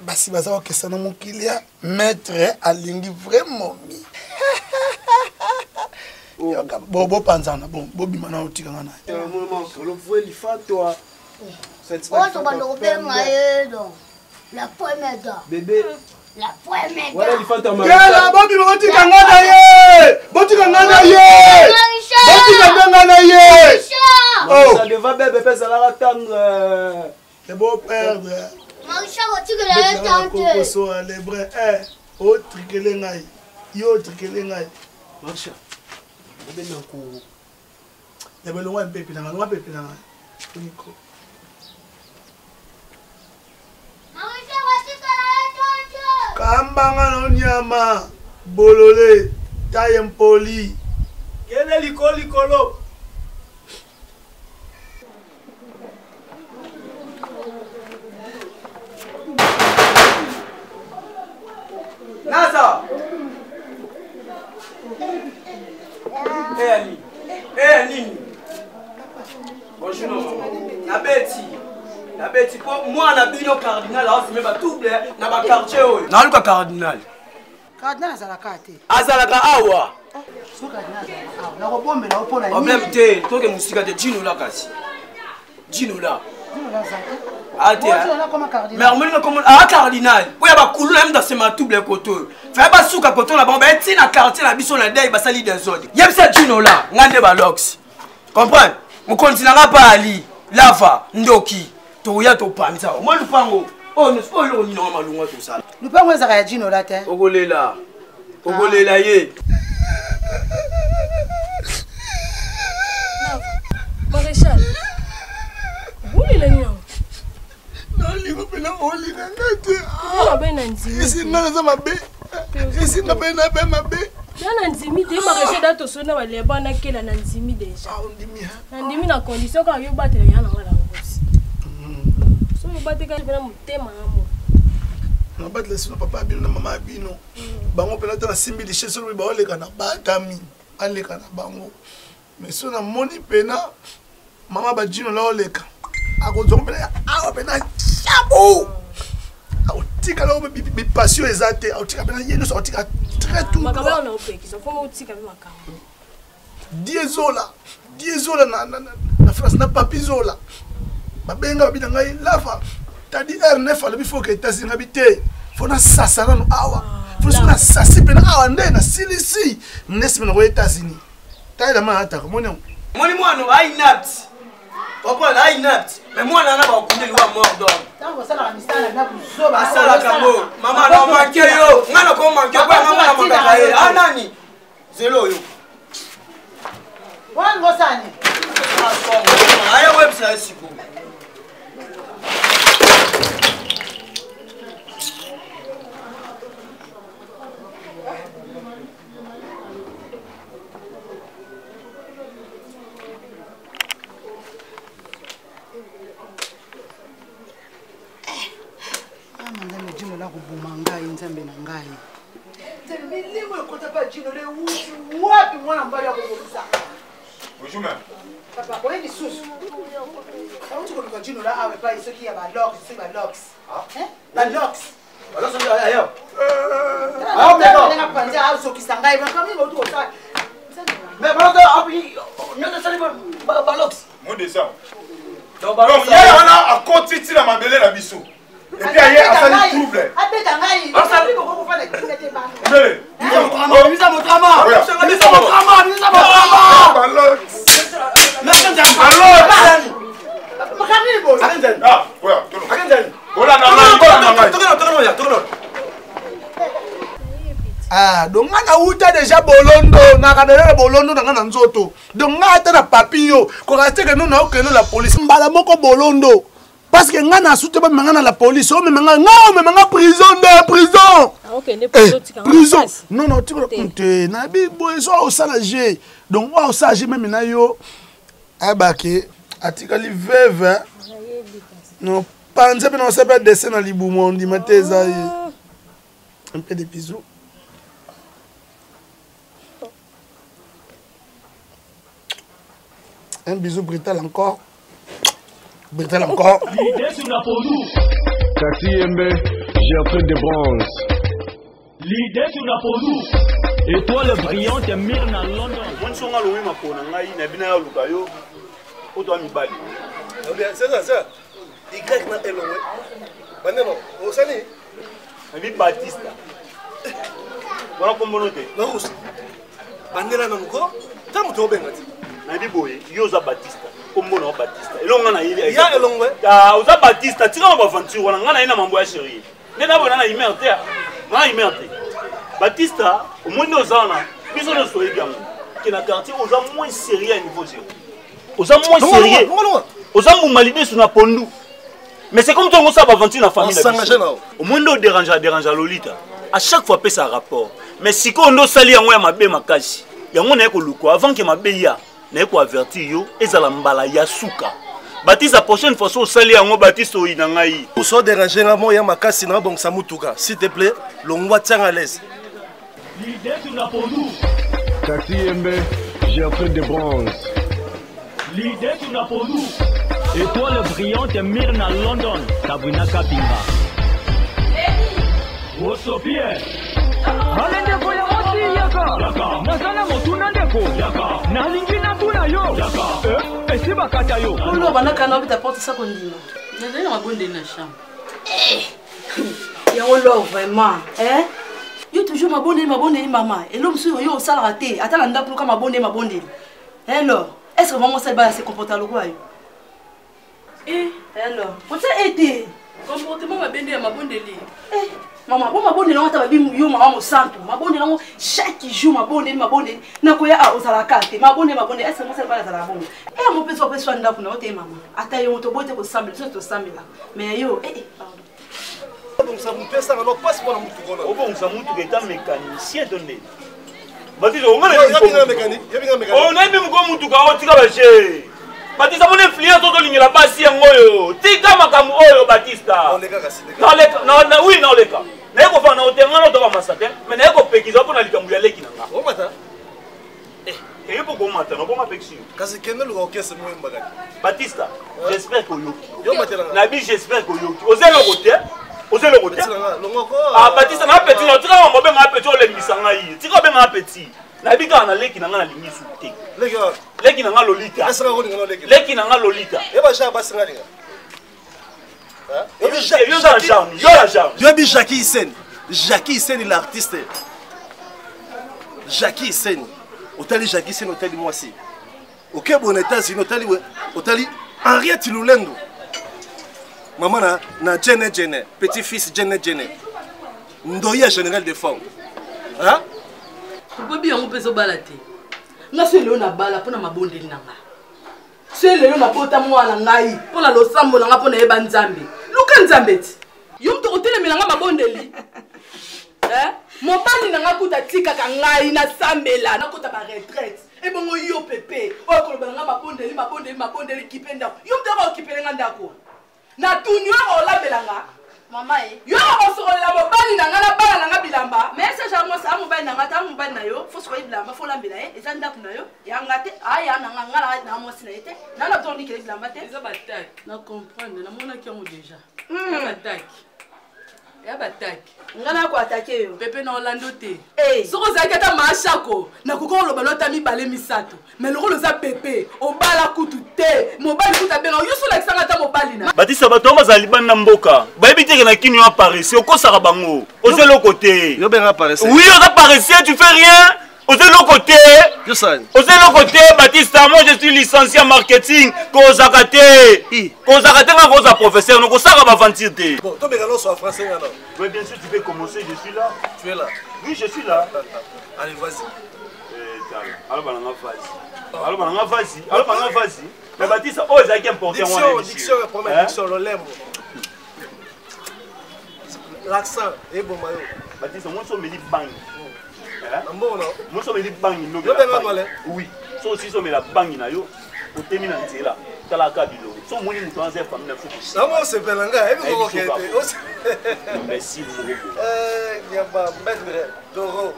Basi baza kesana mon kilia maître alingi vraiment mi. Bobo panzana bon bobi mana otika ngana. Le voix il fa toi. Oh to bando pe maedo. La première dame. Bébé. La première. Voilà il fa ta maman. Kela bobi otika ngana ye. Botika ngana ye. Botika ngana ye. Oh, ça devait bébé pesa la tendre. Le beau père. Marisha otika la tante. So les bras o trikele ngai. Yo trikele ngai. Marisha. Bébé na ko. Le belo wa pepe na ngwa pepe na ngai. Uniko. Marisha otika la tante. Kambanga no nyama bolole tayempoli. Kele likolo. Nasa. Nini. Bonjour maman. Na beti po moi na bino cardinal a me ba double na ba quartier oyo. Na luka cardinal. Cardinal azalaka te. Azalaka awa. So cardinal azalaka. Na ko bombe na opona. Problème te, to ke musika de Gino la kasi. Gino la. Gino la zaka. Ate. Mais on me comme cardinal. Po ya ba kulu na mda sema double koto. Fa ba suka koto na bombe ti na quartier na biso na dai ba sali des autres. Yem sa Gino la, ngande ba lox. Comprendre? Mo continua pas ali. Lava, ndoki. Toya to pamisa. Mo lupango. Oh, nous pas le ni normal lunga to sala. Lupango ezaka ya Gino la te. Ogolela. Ogolela ye. Maréchal. Buli le nyo. Nali ko pela oli na ngate. Ah, ben nzimi. Isi ngana za mabe. Isi ngapena be mabe. Yana nzimi te maréchal dato sona wale bana kela na nzimi déjà. Ah, ndimi. Na ndimi na condition ka yo batela yana wala ngosi. So yo bateka bena mutema amo. Na batela sino papa bino na mama bino. Bango pela tana simbi de chez solo ba oleka na batami. Aleka na bango. Mais so na moni pena mama ba Gino la oleka. Akozonga pena awa pena chabo. Autika la bi passion ezate. Autika pena yeno so autika très tout. Makaba na opeki so foma utika bi makamba. Diezola na France na papizola. Babenga bina ngai lava. Tadi R9 ala bifo ke États-Unis habité. Fona sasa na awa. Fona na sasi pena awa nde na silisi. Nesi na États-Unis. Taïla ma ata moni. Moni mwana ai napt. Papa ai napt. Mais mwana na ba kundeli wa mort donc. Tango sala misala na kuzoba. Asala kamo. Mama na manke yo. Ngana ko manke kwa mama na makaka ye. Anani? Zelo yo. Wango sani. Aya website siku. Amanga Gino la kubuma ngai nzambe na ngai. Tembele wewe kota pa Gino le wapi mwana mbali yako kubusa. Bonjour même. Papa, on est des sous. Quand tu connais Gino là, avec pas ceux qui a ba lox, c'est ba lox. Hein? La lox. Alors ça dit ailleurs. Ah mais non. On a pensé à ceux qui s'engaillent, mais comme il va tout ça. Mais voilà, après, on a ça ba lox. Moi de ça. Donc il y a à côté de la mabelle la biso. puis ailleurs, ça lui trouble. Ah, donc on a outé déjà bolondo, na kadele bolondo na ngana nzoto. Donc on a été na papillo, qu'on reste que nous na okeno la police. Mbala moko bolondo. Parce que ngana soute ba mangana la police, o me manga prison de prison. Ah OK, ne prison. Non non, tu te na bi boy so au salage. Donc wa au salage même na yo abake atikali veve. Non, panze pe non se peut dessin na libumo on dit mateza. Un peu de bisous. Un bisou brutal encore. Brutal encore. L'idée sur la peau nous. Taxi Yembe, j'ai un truc de bronze. L'idée sur la peau nous. Étoile brillante Myrna London. Mon son a loué ma peau, n'a bien à l'oukayo. Au doigt mi bali. C'est ça. Y na elongwe. Baneno, osani. Ami Batista. Voilà comment on est. Non, Bandela na muko. Tamu to bengati. Nabi boye, yoza Batista. Kombo na Batista. Elonga na ile. Ya elongwe. Ah, oza Batista, tika ba aventure wana ngana ina mambo ya chérie. Nena bona na imerte. Na imerte. Batista, au moins nos ana, biso no soye bien. Qui na quartier oza moins sérieux à niveau zéro. Oza moins sérieux. Oza mumalide sur na pondu. Mais c'est comme toi on s'aba aventure na famille. Au moins no dérange Lolita. À chaque fois pesa rapport. Mais si ko ndo sali yango ya mabe makasi. Yango na ko luko avant que mabe ya na ko avertir yo ezala mbala ya suka. Baptiste la prochaine fois so sali yango Baptiste o ina ngai. Pour so déranger nga mo ya makasi na bon samutuka. S'il te plaît, longwa tiens à l'aise. L'idée sur la peau nous. Taxi Yembe, j'ai un truc de bronze. L'idée sur la peau nous. Étoile brillante Myrna London. Sabrina Kapinga. Osopie. Malende ko ya moti yaka. Nasana motuna ndeko. Yaka. Nalingi na tuna yo. Yaka. Esiba kata yo. Olo bana kana obita porte ça kondima. Nzali na bonde na chambre. Ya olo vraiment, hein? Yo toujours mabonde maman. Et l'homme sur yo sala raté. Atala ndapu ka mabonde. Alors, est-ce que maman ça se comporter à quoi yo? Alors, pour ça été comportement mabende ya mabonde li. Maman, bon mabonde na ngata babi yo maman santo. Mabonde na chaque jour mabonde na koya a osala kate. Mabonde est-ce que moi ça va la bonde. Et mon pèse opé soit ndapu na ote maman. Ata yo to bote ko sambe, to sambe là. Mais yo pardon. Donc ça me pèse ça alors passe pour la mutu kona. Bon ça mutu est un mécanicien donné. Baptiste on a un mécanique. On a même ko mutu ka otika ba che. Batista mon influence to lingela basi yango tika makamu oyo Batista on leka kasi non oui non leka na ko fa na otenga no to ba masate mais na ko pekiza ko na likambu ya leki nanga o mata et pour ko mata no ko ma pekisi kasi kende lo ko kese mo mbagani Batista j'espère que yo matela na bi j'espère que yoki ozelo côté ah Batista na petit no tika mo be ma petit o le misanga yi tika be ma petit na bika na leki nanga na lingi suti leki nanga Lolita asa ko ninga leki leki nanga Lolita e ba sha basinga linga yo bi Jackie Sen l'artiste Jackie Sen otali Jackie Sen otali mwasi OK bon États-Unis otali Henriette Lulendo maman na Jene petit fils Jene ndoya général de forme hein pourquoi bien on peut se balader nga so lelo na bala pona mabondeli nanga so lelo na bota mwana ngai pona losambo nanga pona yeba nzambe luka nzambe ti yo mto kotelemela nga mabondeli mobali nanga kuta tika ka ngai na sambela na kota ba retraite e bongo yo pepe oyo koloba nga mabondeli kipenda yo mto ba okipele nga ndako na tuni wa olabela nga mama yo osokolela mobali nanga na bala nanga bilamba mais ça genre moi ça mobali nanga ta mobali na yo faut sokola bilamba faut lambela eza ndaku na yo yanga te aya nanga ngala na moi sina ete na na toni kele bilamba te eza batak na comprendre na mona ki yango déjà batak ya bataki ngana ko attaquer yo pepe na Orlando te eh soko za kata mashako na kuko lo balota mi balé misato mais le rôle za pepe o bala kutu te mobali kuta benga yo so la kisanga ta mobali na Batista bato bazali bana mboka bayebi te na kini apparaître okosaka bango oze le côté yo benga apparaître oui on apparaître tu fais rien oze le côté yo ça oze le côté Batista moi je suis licencié en marketing kozakate nga koza professeur no kosaka ba aventure te bon to benga no so français là oui bien sûr tu peux commencer je suis là tu es là oui je suis là allez vas-y alors bananga vas-y mais Batista oh ezaki important wana diction problème diction le lèvre l'accent et bon mayo Batista moi so me dit bang bon non moi so me dit bang no yo benga no oui so aussi so me la bang na yo otemi na nzela tala kabilo so moni mutu anze famille na fuku na mo se belanga e ko kete merci beaucoup nyamba mbendre toro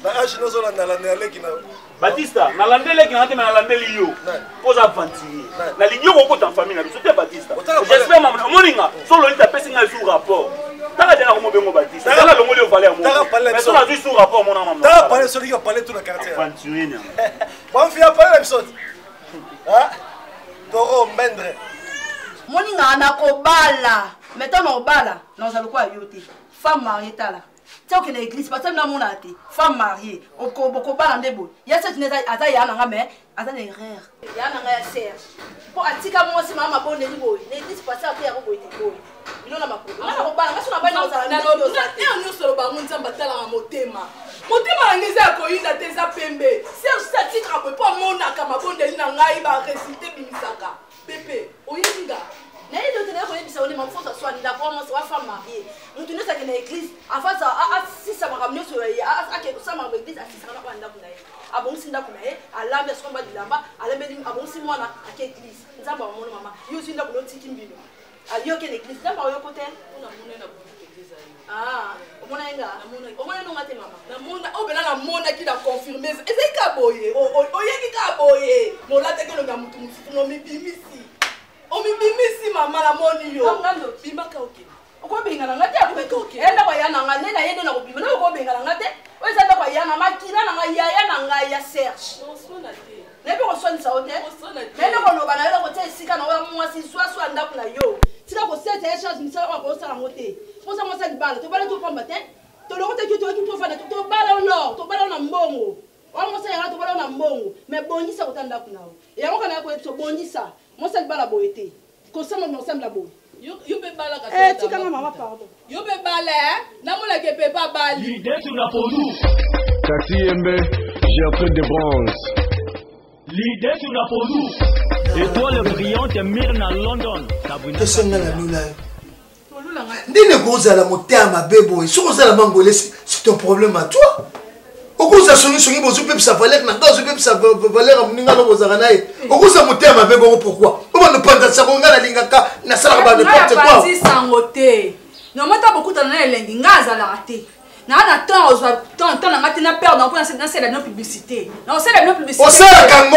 na ashino zo la leki na Batista na landele ki na te na landeli yo poza aventure na linyo ko ta famille na biso te Batista j'espère maman moninga so lo lita pesi nga sur rapport tala tena ko mo bengo Batista tala lo ngoli o valeur mo mais so na ju sur rapport mon maman tala parler so li ko parler tout le quartier aventure na bon fi a parler l'épisode ah toro mbendre moninga na ko bala mettons na obala na za lokwa yote femme mariée tala tiens que l'église parce que na mona te femme mariée oko bala ndebo ya cette neza aza ya na ngame aza na erreur ya na ngaya serge po atika mo si mama bonde ni boy l'église parce que ya ko boy te boy ino na makolo na ko bala ngaso na bana za na lo na nyo solo ba ngunza mbatala na motema motema ngeza ko yinda te za pembe serge sa tika po mona kama bonde ni na ngai ba réciter bimisaka pepe oyinga na ile yote nako yebisa ole mafuta swali nda kwa mwa femme mariée mtu nesa kena église afasa sisa makamnyo so ya ake kusama mu église asisa na kwa nda kuna ye abonsi nda kuna ye alambe somba dilamba alambe abonsi mwana ake église nzamba wa mwana mama yo sinda kuno tiki mbino ayo kena église nzamba yo kote una mona na église ayo omona nga omona no ngate mama na mona obela na mona ki na confirmer ezeka boye oyeki ka boye molate ke lo mutu mutu no mibimisi omibimisi mama la moni yo ngando bimaka oke oko bingana ngate akubeka oke enda kwa yana ngane na yende na kubima na oko bingana ngate oyesanda kwa yana makina na ngaya yana ngaya Serge no sona te nebe ko soni sa ote nene ko loba na yo ko te sika na wa mwasi swa anda kuna yo tika ko sete ya charge misa kwa ko sala ngote ko sa mwasa dibala to bala to pamba te to lo kote to fana to bala no to bala na mbongo wa mwasa ya to bala na mbongo me bonyisa ko tanda kuna yo ya ko kana ko to bonyisa moi c'est bala boité consomme non semble la boy yo be bala ka tika nga mama pardon yo be bala na mola ke pe pa bali l'idée sur la poudou Taxi Yembe j'ai appris de bronze l'idée sur la poudou étoile brillante Myrna London qu'est-ce que la lula ndine kozala motema bebo soko zala mangolé c'est ton problème à toi okuza songi bozo pepsa valeur na gazo pepsa valeur muninga no bozaka naye okuza motema bebo pourquoi on ne panda sa konga na lingaka na sala ba n'importe quoi si sangote no mata beaucoup dans na elengi ngaza la raté na temps na ngati na perdre na c'est la non publicité non c'est la non publicité osala kango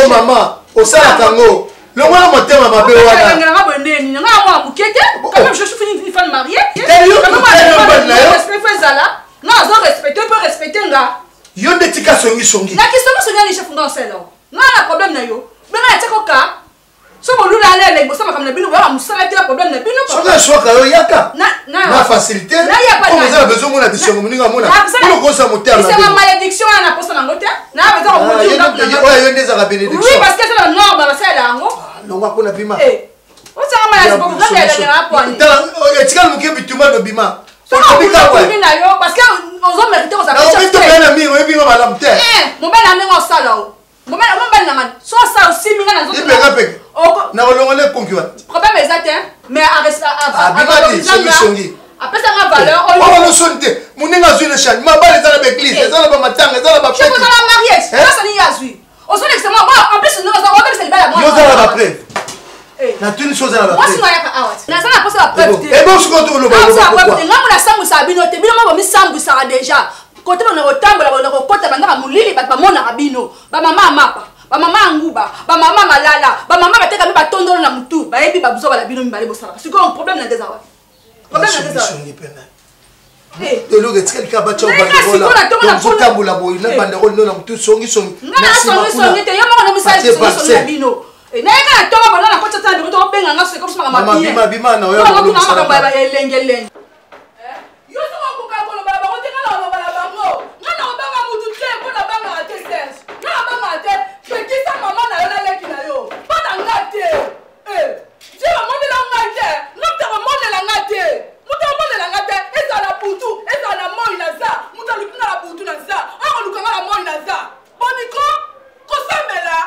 mama osala kango le mwana motema mabe wana nganga boneni nga mwa mukete quand même je suis fini une femme mariée non, je respecte, tu peux respecter nga. Yo de tika songi. Na kisonga songi ni chef ngonselo. Nga na problème na yo. Benga teko ka. So bo lula na lengo so makamna bino wa musala tira problème na bino. So na shoka yo yaka. Na facilité. Na ya pas. Comme vous avez besoin mona biso muninga mona. Pour ko sa motema. C'est ma malédiction na posa na ngote. Na besoin ko muninga na. Ouais, yo ndeza ka bénédiction. Oui, parce que c'est la norme ba ça la ngo. Non, wa kona bima. O sa malédiction pour nga ya na point. Etika muke bituma no bima. Parce que on a mérité aux appels. Mon bel ami en salon. Mon bel ami, soit ça aussi, mais on a le problème est atteint, mais à après ça, la valeur. On a sonné. Mon nez a une chaîne. Ma balle est dans l'église. Elle est dans ma tante. Elle est dans ma fête. Je suis dans la mariage. Ça n'y a vu. On s'en extrêmement. En plus, nous avons fait celle-là. Nous avons la preuve. Na tuni chose na la moi si moi yaka awat na sana posa la preuve et bon ce qu'on trouve le nga mona sambu sa bino te bino mo mi sambu sa déjà côté on a otambola on a kota banda mulili ba mona rabino ba mama mapa ba mama nguba ba mama malala ba mama bateka mi batondolo na mutu ba yebi ba buzo ba la bino mi bale bosala parce que un problème na des awat Lelo retikali ka bacha banderola. Donc tambola boy na banderola no na mutu songi songi. Merci songi te yo moko na message songi na bino. Na yeka to ba na ko tata ndiko to benga ngaso ko sima mama bima na yo. Ko na maka ba elenge. Yo so ko ka ko ba ko tenga na ba ba ngo. Ngana ba ba mutu te ko na ba ma te ses. Na ba ma te pe kisa mama na yo na leki na yo. Ba na ngate. Je ba mo de la ngate. Ngate ba mo de la ngate. Muta mo de la ngate. Eza na putu, eza na moi na za. Muta lukuna na putu na za. Ako lukanga na moi na za. Boniko ko samela.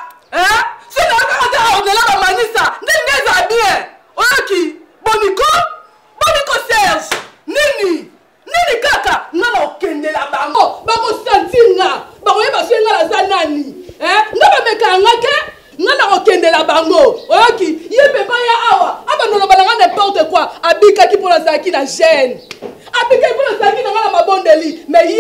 Si na ka on est là ba manisa. Ndengeza bien. Oki Boniko Serge. Nini kaka ngana okende la bango. Ba ko sentinga. Ba ko yeba senga la za nani. Ngaba meka ngake. Ngana okende la bango. Oki yebe ba ya awa. Aba no balanga n'importe quoi. Abika ki pour la zaki na gêne. Abika pour la zaki na ngana mabondeli. Mais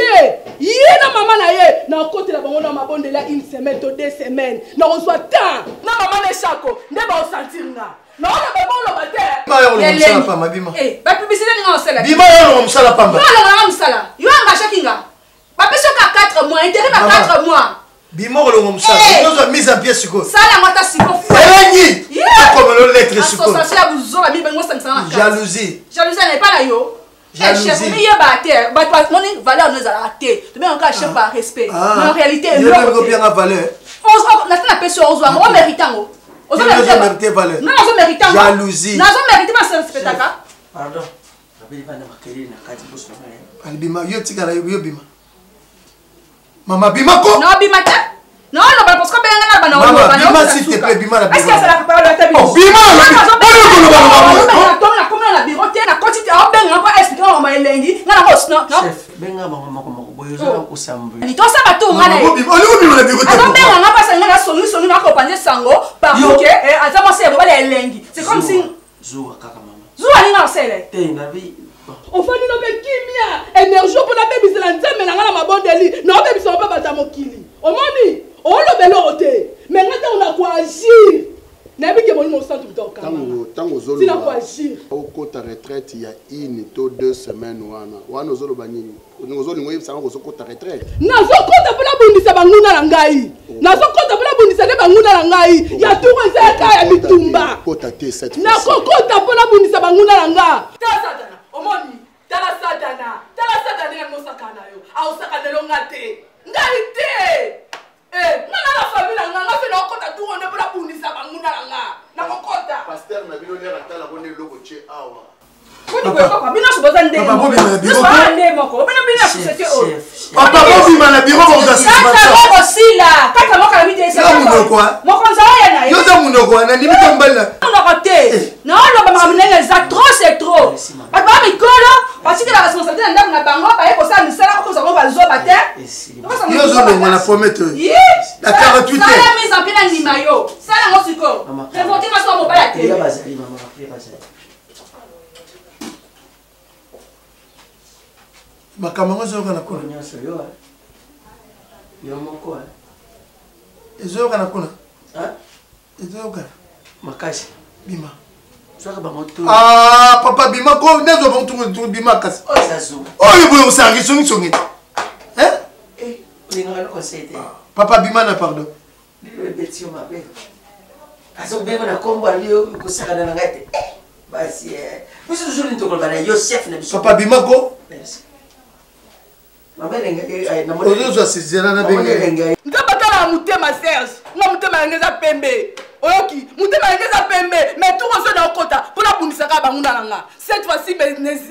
ye na mama na ye na côté la bango na mabondeli une semaine to 2 semaines. Na on soit temps. Na mama na chako. Ndeba o sentir nga. Na ona ba bon lo bate. Bima yo lo msala pa mabima. Ba publicité ni nga osala. Bima yo lo msala pa mba. Yo lo msala. Yo engagé kinga. Ba peso ka 4 mois, intérêt ba 4 mois. Bima yo lo msala. Nous avons mis en pied siko. Sala ngata siko. Eleni. Comme le lettre siko. Association ya buzo ba mi bengo sansana. Jalousie. Jalousie n'est pas là yo. Chef, mais y a batté. Bah toi, mon valeur nous a raté. Tu mets encore chef par respect. Mais en réalité, il y a bien la valeur. On a fait la personne aux hommes, on mérite en haut. On mérite valeur. Non, on mérite en haut. Jalousie. Non, on mérite pas ce spectacle. Pardon. Rabbi va na makeli na kati boss na. Albima yo tika yo bima. Mama bima ko? Non, bima ta. Non, non, parce que ben na bana. Mama bima s'il te plaît, bima la bima. Est-ce que ça la parole de ta bima? Oh, bima. Na birote na quantité o benga ko expliquer o ma elengi na boss no chef benga mako boyoza ko sambu ni to sa batu ngana oli obi na birote ko benga na pasa ngana songi na ko panje sango parce que azama se bo bale elengi c'est comme si zuwa kaka mama zuwa ni na sele te na bi ofani no be kimia énergie pour na bebisa la nzambe na ngana mabondeli no bebisa ba bata mokili omoni olobelo ote mais ngata on a quoi agir. Tango zolo au côté retraite il y a 1 ou 2 semaines wana zolo banini ngozolo ngoyi sanga ko côté retraite nazo kota pona bundisa banguna na ngai nazo kota pona bundisa ne banguna na ngai ya tuko zeka ya mitumba kota te cette na kota pona bundisa banguna na nga tala satana omoni tala satana ya mosakana yo au sakana lo ngate ngai te ngana la famille nga fe na kota tu on pona bundisa banguna na nga na kokota pasteur na bino ne ratala bone loko che awa kuni ko papa bino so bazande papa bobi na biro ko ande moko bino bino société o papa bobi na biro ko za sisa ko sila kaka moka la midi sa moko nzawa ya na yo za munoko na ndimi tombala munoko te non lo ba mamnenge za trop c'est trop papa mikolo parce que la responsabilité ndako na bango ba eko sa misala ko za ko ba zoba te yo zo ngo na promete la 48 ça la mise en pied na limayo ça la ngosiko prévoter ma so mo ba la te ya bazali mama ya bazali makambo zo kana kuna nyoso yo moko ezo kana kuna ezo kana makashi bima soka bangoto papa bima ko nezo bantu bima kasi osazu oyo boyo sangi songi linga lo conseil papa bima na pardon le betio mabe aso bema na kombo aliyo kusakana na ngate basi biso toujours ntoko bana yo chef na biso papa bima ko merci mabelenga na mo ozo sizera na benga nzabatala mutema Serge nga mutema ngeza pembe oyoki mutema ngeza pembe mais tout on na okota pour la bundisa ka banguna nanga cette fois-ci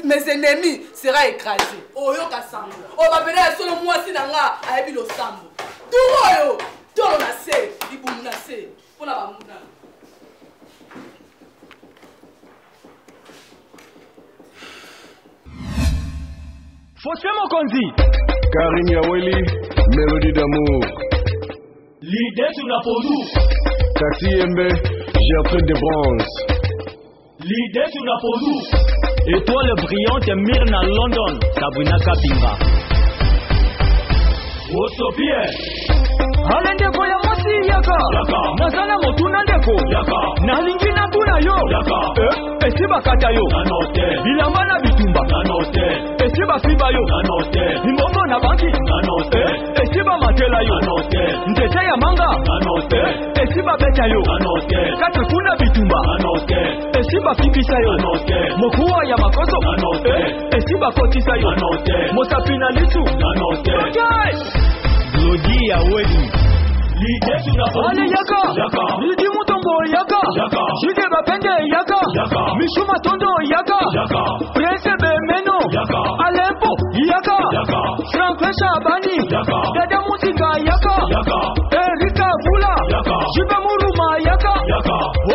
mes ennemis sera écrasés oyoka sambo o babela solo mwasi nanga ayebi lo sambo tout oyo tolo na se ibumu na se pour la banguna Fosse Mokonzi Karim Yaweli, Mélodie d'amour. L'idée sur la Podou. Taxi Embe, Gertrude de Bronze. L'idée sur la Podou. Étoile brillante Myrna London, Sabrina Kapinga. Osopie. Alende koya mosi yaka. Nazala motuna ndeko. Nalingi na tuna yo. esi bakata yo bilamba na bitumba esi bafiba yo imbongo na banki esi bamatela yo nzete ya manga esi babeta yo kata kuna bitumba esi bafibisa yo mokuwa ya makoso esi bakotisa yo mosapi na lisu Glodi ya wedi Ale yaka Lidi mutombo yaka Jide bapende yaka Mishuma tondo yaka Prince Bemeno Alempo yaka Frank Shabani Dada Muzinga yaka Erika Vula Jiba Muruma yaka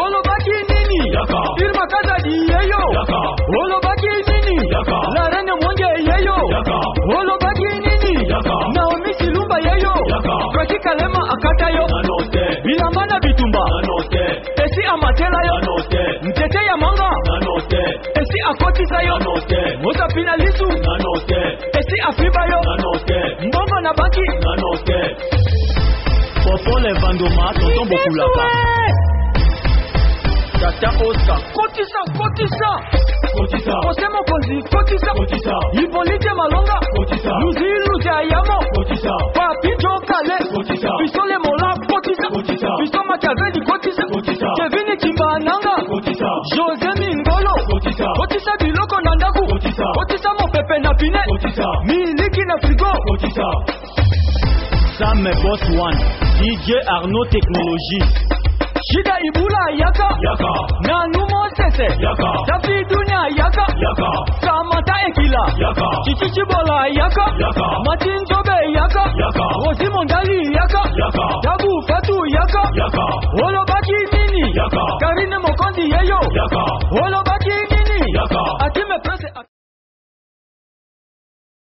Olo baki nini Irma Kazadi yeyo Olo baki nini La Reine Mwonge yeyo Olo baki nini Naomi Silumba yeyo Kwaki Kalema akata yo bilamba na bitumba esi amatela yo mtete ya manga esi akotisa yo mosapi na lisu esi afiba yo mbongo na banki Popole Vandoma tonton Bokulapa Tata Oscar kotisa Ose Mokonzi kotisa Ipolite Malonga Luzi Ayamo Papi Jokale Pisole Mola kotisa Piso Machiavelli kotisa Kevin Kimbananga Jose Mingolo kotisa Biloko Nandaku kotisa Mopepe na Pine Miliki na Frigo Sam Boss One DJ Arnaud Technologie Shida Ibula yaka Nanumo Sese David Dunia yaka Samantha Ekila Chichichibola yaka Martin Jobe yaka Rosi Mondali yaka Dabu Fatu yaka Olo baki nini Karine Mokondi yeyo Olo baki nini Atime Presse